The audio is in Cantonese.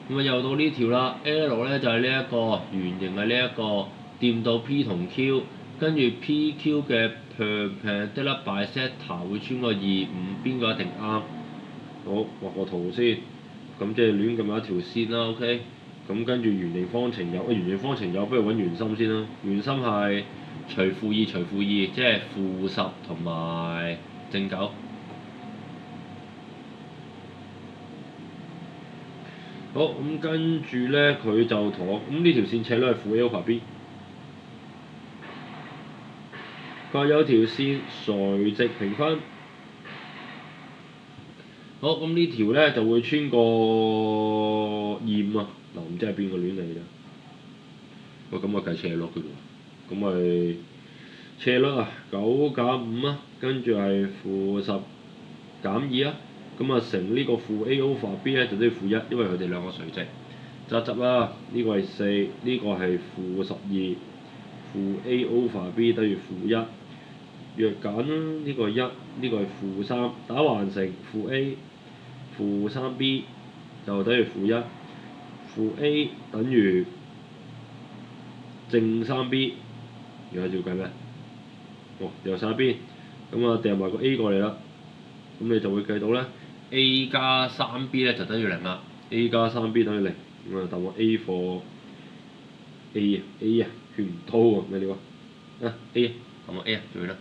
咁啊又到呢條啦，L 咧就係呢一個圓形嘅呢一個掂到 P 同 Q，跟住 PQ 嘅 perpendicular bisector 會穿過25，邊個一定啱？好，畫個圖先。咁即係亂咁有一條線啦，OK。咁跟住圓形方程有，圓形方程有，不如揾圓心先啦。圓心係除負2除負2，即係-10同埋正9。好，咁跟住咧，佢就同我咁呢條線尺咧係負 A over B。佢話有條線垂直平分。好，咁呢條咧就會穿過25啊！嗱，唔知係邊個亂嚟㗎？喂，咁我計斜率嘅喎，咁咪斜率啊9減5啊，跟住係-10減2啊，咁啊乘呢個負 A over B 咧就等於負1，因為佢哋兩個垂直。執啦，呢個係4，呢個係-12，負 A over B等於負1。若揀呢個係1，呢個係-3，打橫乘負 A，-3B 就等於負1，負 A 等於正 3B， 而家要計咩？哦，掉晒一邊，咁啊掉埋個 A 過嚟啦，咁你就會計到咧 A 加 3B 咧就等於0啦 ，A 加 3B 等於0，咁啊答案 A for A 啊，A 啊，圈唔到喎，咩料啊？啊 A 啊，答案 A 啊，對啦。